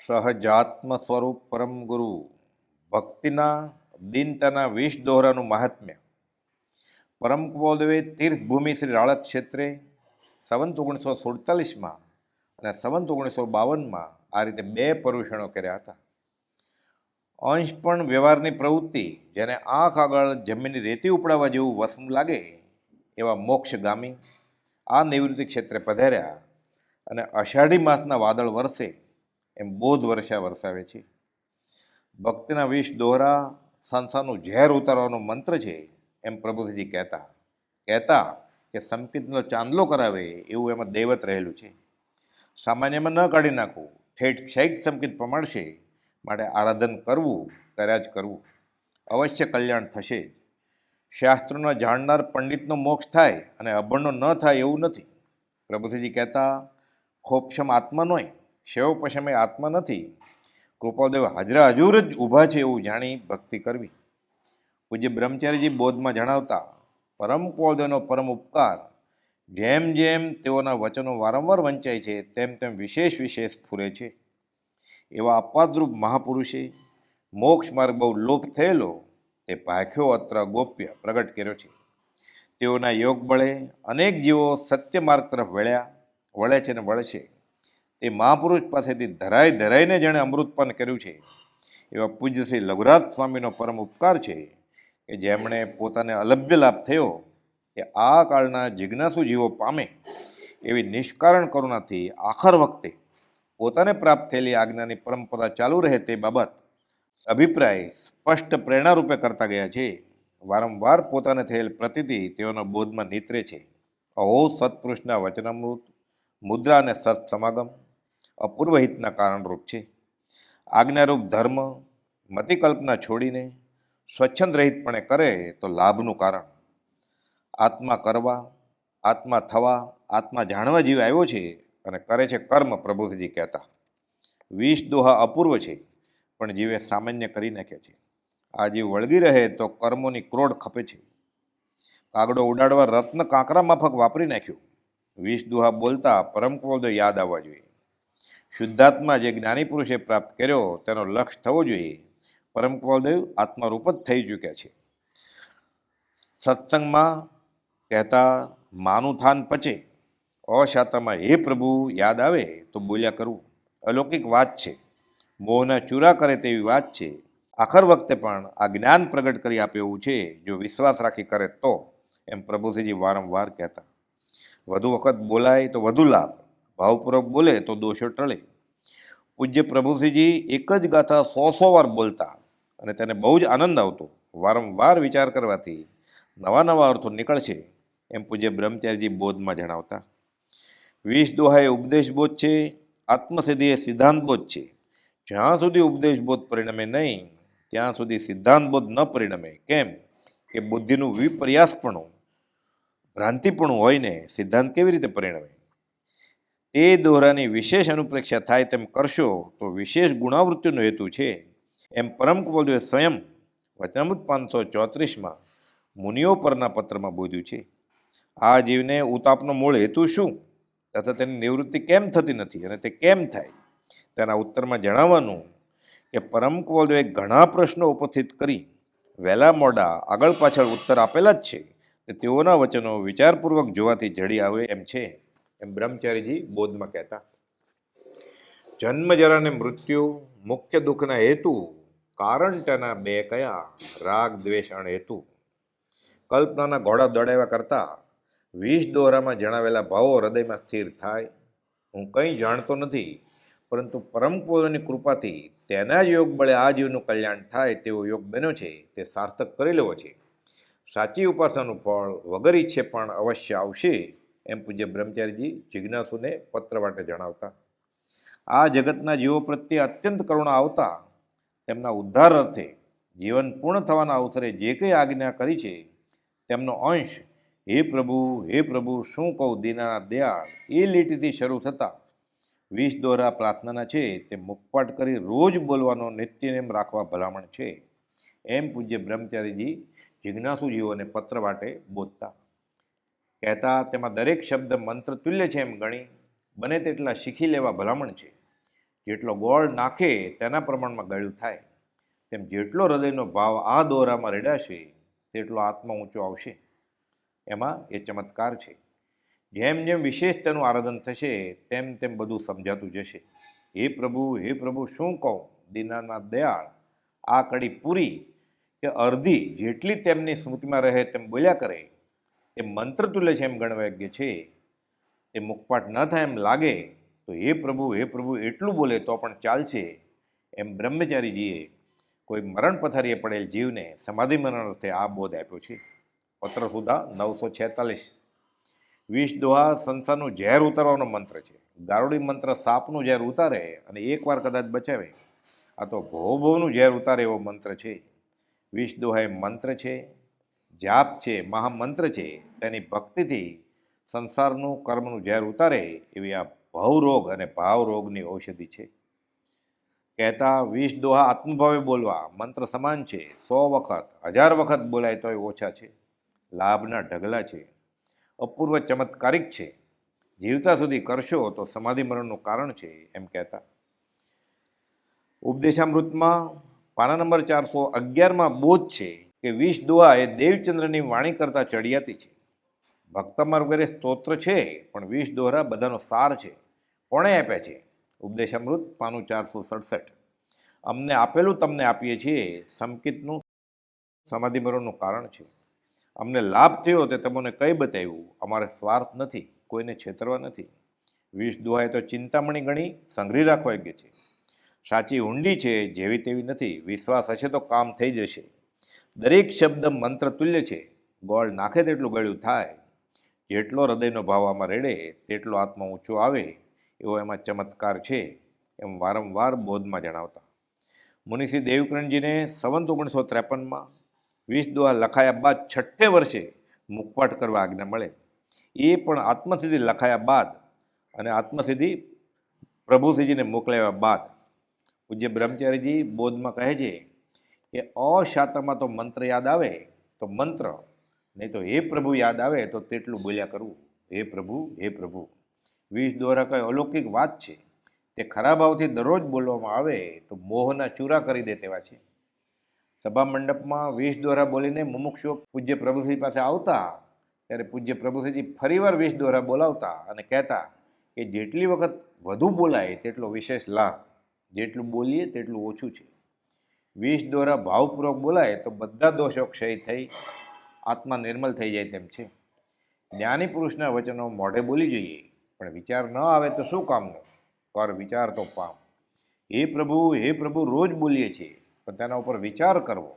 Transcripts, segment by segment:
સહજાત્મ સ્વરૂપ પરમ ગુરુ ભક્તિના દીનતાના 20 દોહરાનું મહાત્મ્ય. પરમ કુબોલદેવે તીર્થભૂમિ શ્રી રાળક ક્ષેત્રે સંવંત 1947માં અને સંવંત 1952માં આ રીતે 2 પર્યુષણો કર્યા હતા. અંશ પણ વ્યવહારની પ્રવૃત્તિ, જેને આંખ આગળ જમીનની રેતી ઉપડાવવા જેવું વસમ લાગે એવા મોક્ષગામી આ નિવૃત્તિ ક્ષેત્રે પધાર્યા અને અષાઢી માસના વાદળ વરસે એમ બોધ વર્ષા વરસાવે છે. ભક્તિના 20 દોહરા સંસારનું ઝેર ઉતારવાનો મંત્ર છે એમ પ્રભુજી કહેતા કે સંકિતનો ચાંદલો કરાવે એવું એમાં દૈવત રહેલું છે. સામાન્યમાં ન કાઢી નાખવું, ઠેઠ ક્ષૈક સંકિત પ્રમાણશે, માટે આરાધન કરવું, કર્યા જ કરવું, અવશ્ય કલ્યાણ થશે જ. શાસ્ત્રોના જાણનાર પંડિતનો મોક્ષ થાય અને અભણનો ન થાય એવું નથી. પ્રભુજી કહેતા, ખોપશમ આત્મા નોય, ક્ષેવ પશમે આત્મા નથી. કૃપાદેવ હાજરા હજુર જ ઊભા છે એવું જાણી ભક્તિ કરવી. પૂજ્ય બ્રહ્મચારીજી બોધમાં જણાવતા, પરમ કૃપાદેવનો પરમ ઉપકાર જેમ જેમ તેઓના વચનો વારંવાર વંચાય છે તેમ તેમ વિશેષ સ્ફુરે છે. એવા અપાદ્રુપ મહાપુરુષે મોક્ષ માર્ગ બહુ લોપ થયેલો તે ભાખ્યો અત્ર ગોપ્ય પ્રગટ કર્યો છે. તેઓના યોગ બળે અનેક જીવો સત્ય માર્ગ તરફ વળે છે ને વળશે. તે મહાપુરુષ પાસેથી ધરાઈને જેણે અમૃતપાન કર્યું છે એવા પૂજ્ય શ્રી લઘુરાજ સ્વામીનો પરમ ઉપકાર છે કે જેમણે પોતાને અલભ્ય લાભ થયો કે આ કાળના જિજ્ઞાસુ જીવો પામે એવી નિષ્કારણ કરુણાથી આખર વખતે પોતાને પ્રાપ્ત થયેલી આજ્ઞાની પરંપરા ચાલુ રહે તે બાબત અભિપ્રાય સ્પષ્ટ પ્રેરણારૂપે કરતા ગયા છે. વારંવાર પોતાને થયેલ પ્રતીતિ તેઓના બોધમાં નીતરે છે. અહો સત્પુરુષના વચનામૃત, મુદ્રા અને સત્સમાગમ અપૂર્વ હિતના કારણરૂપ છે. આજ્ઞારૂપ ધર્મ મતિકલ્પના છોડીને સ્વચ્છંદ રહિતપણે કરે તો લાભનું કારણ. આત્મા કરવા, આત્મા થવા, આત્મા જાણવા જીવ આવ્યો છે અને કરે છે કર્મ. પ્રભુજી કહેતા, 20 દોહા અપૂર્વ છે પણ જીવે સામાન્ય કરી નાખ્યા છે. આ જીવ વળગી રહે તો કર્મોની ક્રોડ ખપે છે. કાગડો ઉડાડવા રત્ન કાંકરા માફક વાપરી નાખ્યું. 20 દોહા બોલતા પરમ કૃપાદેવ યાદ આવવા જોઈએ. શુદ્ધાત્મા જે જ્ઞાની પુરુષે પ્રાપ્ત કર્યો તેનો લક્ષ્ય થવો જોઈએ. પરમ કૃપાદેવ આત્મારૂપ જ થઈ ચૂક્યા છે. સત્સંગમાં કહેતા, માનું થાન પચે, અશાતામાં હે પ્રભુ યાદ આવે તો બોલ્યા કરવું. અલૌકિક વાત છે, મોહના ચૂરા કરે તેવી વાત છે. આખર વખતે પણ આ જ્ઞાન પ્રગટ કરી આપે એવું છે જો વિશ્વાસ રાખી કરે તો, એમ પ્રભુજી વારંવાર કહેતા. વધુ વખત બોલાય તો વધુ લાભ, ભાવપૂર્વક બોલે તો દોષો ટળે. પૂજ્ય પ્રભુજી એક જ ગાથા 100 વાર બોલતા અને તેને બહુ જ આનંદ આવતો. વારંવાર વિચાર કરવાથી નવા અર્થો નીકળશે એમ પૂજ્ય બ્રહ્મચારીજી બોધમાં જણાવતા. 20 દોહા એ ઉપદેશ બોધ છે, આત્મસિદ્ધિ એ સિદ્ધાંત બોધ છે. જ્યાં સુધી ઉપદેશ બોધ પરિણમે નહીં ત્યાં સુધી સિદ્ધાંત બોધ ન પરિણમે. કેમ કે બુદ્ધિનું વિપર્યાસપણું, ભ્રાંતિપણું હોય ને સિદ્ધાંત કેવી રીતે પરિણમે? તે દોહરાની વિશેષ અનુપ્રેક્ષા થાય તેમ કરશો તો વિશેષ ગુણાવૃત્તિનો હેતુ છે એમ પરમ કૃપાદેવે સ્વયં વચનામૃત 534માં મુનિઓ પરના પત્રમાં બોધ્યું છે. આ જીવને ઉતાપનો મૂળ હેતુ શું તથા તેની નિવૃત્તિ કેમ થતી નથી અને તે કેમ થાય તેના ઉત્તરમાં જણાવવાનું કે પરમ કૃપાદેવે ઘણા પ્રશ્નો ઉપસ્થિત કરી વહેલા મોડા આગળ પાછળ ઉત્તર આપેલા જ છે. તે તેઓના વચનો વિચારપૂર્વક જોવાથી જડી આવે એમ છે એમ બ્રહ્મચારીજી બોધમાં કહેતા. જન્મ જરા ને મૃત્યુ મુખ્ય દુઃખના હેતુ, કારણ તેના 2 કયા, રાગ દ્વેષ અણ હેતુ. કલ્પનાના ઘોડા દોડાવ્યા કરતા 20 દોહરામાં જણાવેલા ભાવો હૃદયમાં સ્થિર થાય. હું કંઈ જાણતો નથી, પરંતુ પરમ કૃપાદેવની કૃપાથી તેના જ યોગ બળે આ જીવનું કલ્યાણ થાય તેવો યોગ બન્યો છે તે સાર્થક કરી લેવો છે. સાચી ઉપાસનાનું ફળ વગર ઈચ્છે પણ અવશ્ય આવશે એમ પૂજ્ય બ્રહ્મચારીજી જિજ્ઞાસુને પત્ર વાટે જણાવતા. આ જગતના જીવો પ્રત્યે અત્યંત કરુણા આવતા તેમના ઉદ્ધાર અર્થે જીવન પૂર્ણ થવાના અવસરે જે કંઈ આજ્ઞા કરી છે તેમનો અંશ હે પ્રભુ શું કહું દીનાનાથ દયાળ એ લીટીથી શરૂ થતા 20 દોહરા પ્રાર્થનાના છે તે મુખપાઠ કરી રોજ બોલવાનો નિત્યનેમ રાખવા ભલામણ છે એમ પૂજ્ય બ્રહ્મચારીજી જિજ્ઞાસુ જીવોને પત્ર વાટે બોધતા. કહેતા, તેમાં દરેક શબ્દ મંત્ર તુલ્ય છે એમ ગણી બને તેટલા શીખી લેવા ભલામણ છે. જેટલો ગોળ નાખે તેના પ્રમાણમાં ગળ્યું થાય, તેમ જેટલો હૃદયનો ભાવ આ દોરામાં રેડાશે તેટલો આત્મા ઊંચો આવશે. એમાં એ ચમત્કાર છે. જેમ જેમ વિશેષ તેનું આરાધન થશે તેમ તેમ બધું સમજાતું જશે. હે પ્રભુ શું કહું, દીનાનાથ દયાળ, આ કડી પૂરી કે અડધી જેટલી તેમની સ્મૃતિમાં રહે તેમ બોલ્યા કરે તે મંત્ર તુલ્ય છે એમ ગણવા યોગ્ય છે. તે મુખપાટ ન થાય એમ લાગે તો હે પ્રભુ એટલું બોલે તો પણ ચાલશે એમ બ્રહ્મચારીજીએ કોઈ મરણ પથારીએ પડેલ જીવને સમાધિ મરણ અર્થે આ બોધ આપ્યો છે. પત્ર સુધા 946. 20 દોહા સંસારનું ઝેર ઉતારવાનો મંત્ર છે. ગારુડી મંત્ર સાપનું ઝેર ઉતારે અને એકવાર કદાચ બચાવે. આ તો ભવનું ઝેર ઉતારે એવો મંત્ર છે. 20 દોહા એ મંત્ર છે, જાપ છે, મહામંત્ર છે. તેની ભક્તિથી સંસારનું કર્મનું ઝેર ઉતારે એવી આ ભવરોગ અને ભાવરોગની ઔષધિ છે. કહેતા 20 દોહા આત્મભાવે બોલવા મંત્ર સમાન છે. 100 વખત 1000 વખત બોલાય તોય ઓછા છે. લાભના ઢગલા છે, અપૂર્વ ચમત્કારિક છે. જીવતા સુધી કરશો તો સમાધિ મરણનું કારણ છે એમ કહેતા. ઉપદેશામૃતમાં પાના નંબર 411માં બોધ છે કે 20 દોહા એ દેવચંદ્રની વાણી કરતા ચડિયાતી છે. ભક્તમાર વગેરે સ્તોત્ર છે પણ 20 દોહરા બધાનો સાર છે. કોણે આપ્યા છે? ઉપદેશામૃત પાનું 467. અમને આપેલું તમને આપીએ છીએ સંકિતનું સમાધિ મરણનું કારણ છે. અમને લાભ થયો તે તમને કઈ બતાવ્યું. અમારે સ્વાર્થ નથી, કોઈને છેતરવા નથી. 20 દોહાએ તો ચિંતામણી ગણી સંઘરી રાખવા યોગ્ય છે. સાચી ઊંડી છે, જેવી તેવી નથી. વિશ્વાસ હશે તો કામ થઈ જશે. દરેક શબ્દ મંત્ર તુલ્ય છે. ગોળ નાખે તેટલું ગળ્યું થાય. જેટલો હૃદયનો ભાવ આમાં રેડે તેટલો આત્મા ઊંચો આવે એવો એમાં ચમત્કાર છે એમ વારંવાર બોધમાં જણાવતા. મુનિશ્રી દેવકરણજીને સંવંત 1953માં 20 દોહા લખાયા બાદ 6 વર્ષે મુખપાઠ કરવા આજ્ઞા મળે. એ પણ આત્મસિદ્ધિ લખાયા બાદ અને આત્મસિદ્ધિ પ્રભુશ્રીજીને મોકલાવ્યા બાદ. પૂજ્ય બ્રહ્મચારીજી બોધમાં કહે છે કે અશાતામાં તો મંત્ર યાદ આવે તો મંત્ર, નહીં તો હે પ્રભુ યાદ આવે તો તેટલું બોલ્યા કરવું. હે પ્રભુ 20 દોહરા કઈ અલૌકિક વાત છે. તે ખરા ભાવથી દરરોજ બોલવામાં આવે તો મોહના ચૂરા કરી દે તેવા છે. સભા મંડપમાં 20 દોહરા બોલીને મુમુક્ષુઓ પૂજ્ય પ્રભુશ્રી પાસે આવતા ત્યારે પૂજ્ય પ્રભુશ્રીજી ફરીવાર 20 દોહરા બોલાવતા અને કહેતા કે જેટલી વખત વધુ બોલાય તેટલો વિશેષ લાભ, જેટલું બોલીએ તેટલું ઓછું છે. 20 દોહરા ભાવપૂર્વક બોલાય તો બધા દોષો ક્ષય થઈ આત્મા નિર્મલ થઈ જાય તેમ છે. જ્ઞાની પુરુષના વચનો મોઢે બોલી જોઈએ પણ વિચાર ન આવે તો શું કામનું? કર વિચાર તો પામ. હે પ્રભુ રોજ બોલીએ છીએ પણ તેના ઉપર વિચાર કરવો.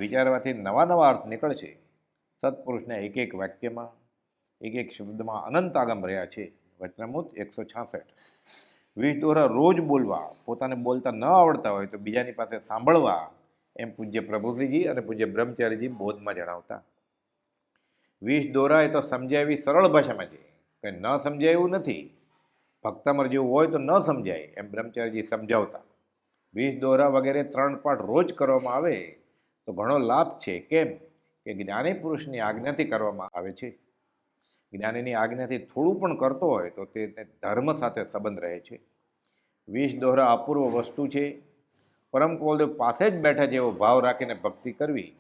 વિચારવાથી નવા અર્થ નીકળશે. સત્પુરુષના એક વાક્યમાં, એક શબ્દમાં અનંત આગમ રહ્યા છે. વચનામૃત 166. 20 દોહરા રોજ બોલવા, પોતાને બોલતા ન આવડતા હોય તો બીજાની પાસે સાંભળવા એમ પૂજ્ય પ્રભુશ્રીજી અને પૂજ્ય બ્રહ્મચારીજી બોધમાં જણાવતા. 20 દોહરા એ તો સમજાય એવી સરળ ભાષામાં છે, કંઈ ન સમજાય એવું નથી. ભક્તમર જેવું હોય તો ન સમજાય એમ બ્રહ્મચારીજી સમજાવતા. 20 દોહરા વગેરે 3 પાઠ રોજ કરવામાં આવે તો ઘણો લાભ છે. કેમ કે જ્ઞાની પુરુષની આજ્ઞાથી કરવામાં આવે છે. જ્ઞાનીની આજ્ઞાથી થોડું પણ કરતો હોય તો તે ધર્મ સાથે સંબંધ રહે છે. 20 દોહરા અપૂર્વ વસ્તુ છે. પરમ કુવલદેવ પાસે જ બેઠા છે એવો ભાવ રાખીને ભક્તિ કરવી.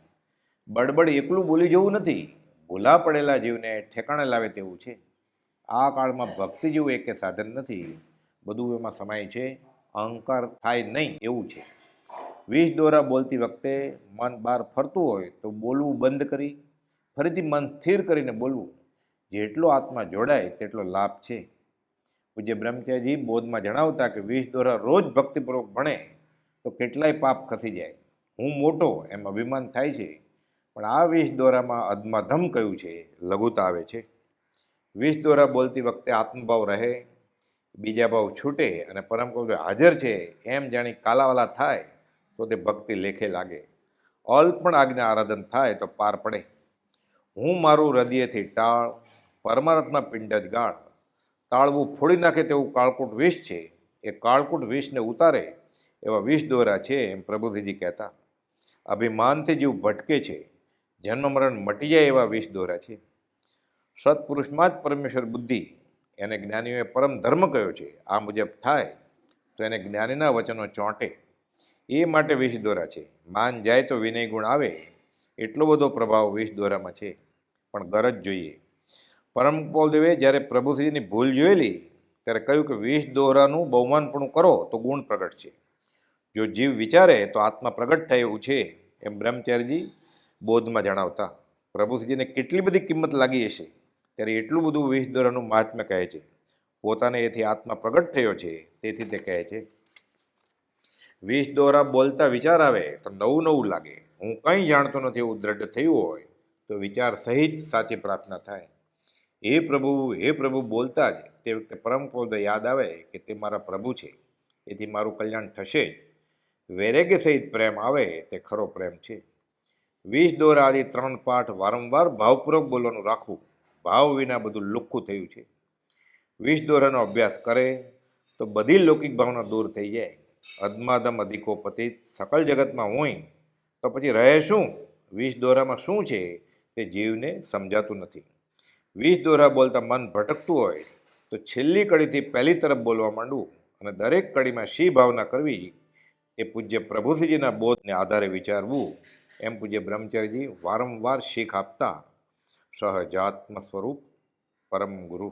બડબડ એકલું બોલી જવું નથી, ભૂલા પડેલા જીવને ઠેકાણે લાવે તેવું છે. આ કાળમાં ભક્તિ જેવું એકે સાધન નથી. બધું એમાં સમાય છે, અહંકાર થાય નહીં એવું છે. 20 દોહરા બોલતી વખતે મન બહાર ફરતું હોય તો બોલવું બંધ કરી ફરીથી મન સ્થિર કરીને બોલવું. જેટલો આત્મા જોડાય તેટલો લાભ છે. પૂજ્ય બ્રહ્મચારીજી બોધમાં જણાવતા કે 20 દોહરા રોજ ભક્તિપૂર્વક ભણે તો કેટલાય પાપ ખસી જાય. હું મોટો એમ અભિમાન થાય છે પણ આ 20 દોહરામાં અધમાધમ કયું છે, લઘુતા આવે છે. 20 દોહરા બોલતી વખતે આત્મભાવ રહે, બીજા ભાવ છૂટે અને પરમ કુવલદેવ હાજર છે એમ જાણી કાલાવાલા થાય તો તે ભક્તિ લેખે લાગે. અલ્પણ આજ્ઞા આરાધન થાય તો પાર પડે. હું મારું હૃદયથી ટાળ, પરમાર્થમાં પિંડ જ ગાળ. તાળવું ફોડી નાખે તેવું કાળકૂટ વિષ છે. એ કાળકૂટ વિષને ઉતારે એવા 20 દોહરા છે એમ પ્રભુશ્રીજી કહેતા. અભિમાનથી જીવ ભટકે છે, જન્મ મરણ મટી જાય એવા 20 દોહરા છે. સત્પુરુષમાં જ પરમેશ્વર બુદ્ધિ, એને જ્ઞાનીઓએ પરમ ધર્મ કહ્યો છે. આ મુજબ થાય તો એને જ્ઞાનીના વચનો ચોંટે. એ માટે વિષ દોરા છે. માન જાય તો વિનય ગુણ આવે, એટલો બધો પ્રભાવ વિષ દોરામાં છે. પણ ગરજ જોઈએ. પરમ કૃપાળુદેવે જ્યારે પ્રભુશ્રીની ભૂલ જોયેલી ત્યારે કહ્યું કે વિષ દોરાનું બહુમાનપણું કરો તો ગુણ પ્રગટ છે. જો જીવ વિચારે તો આત્મા પ્રગટ થાય એવું છે, એમ બ્રહ્મચારીજી બોધમાં જણાવતા. પ્રભુશ્રીજીને કેટલી બધી કિંમત લાગી હશે ત્યારે એટલું બધું વિષ દોરાનું મહાત્મ્ય કહે છે. પોતાને એથી આત્મા પ્રગટ થયો છે તેથી તે કહે છે. વિષ દોરા બોલતા વિચાર આવે તો નવું નવું લાગે. હું કંઈ જાણતો નથી એવું દ્રઢ થયું હોય તો વિચાર સહિત સાચી પ્રાર્થના થાય. હે પ્રભુ બોલતા જ તે વખતે પરમ કૃપાળુદેવ યાદ આવે કે તે મારા પ્રભુ છે, એથી મારું કલ્યાણ થશે જ. વૈરાગ્ય સહિત પ્રેમ આવે તે ખરો પ્રેમ છે. વિષ દોરા આદિ 3 પાઠ વારંવાર ભાવપૂર્વક બોલવાનું રાખવું. ભાવ વિના બધું લુખ્ખું થયું છે. વિષ દોરાનો અભ્યાસ કરે તો બધી લૌકિક ભાવના દૂર થઈ જાય. અધમાધમ અધિકો પતિત સકલ જગતમાં હોય તો પછી રહે શું? વિષ દોરામાં શું છે તે જીવને સમજાતું નથી. વિષ દોરા બોલતા મન ભટકતું હોય તો છેલ્લી કડીથી પહેલી તરફ બોલવા માંડવું અને દરેક કડીમાં શી ભાવના કરવી એ પૂજ્ય પ્રભુશ્રીજીના બોધને આધારે વિચારવું, એમ પૂજ્ય બ્રહ્મચારીજી વારંવાર શીખ આપતા. સહજાત્મ સ્વરૂપ પરમ ગુરુ.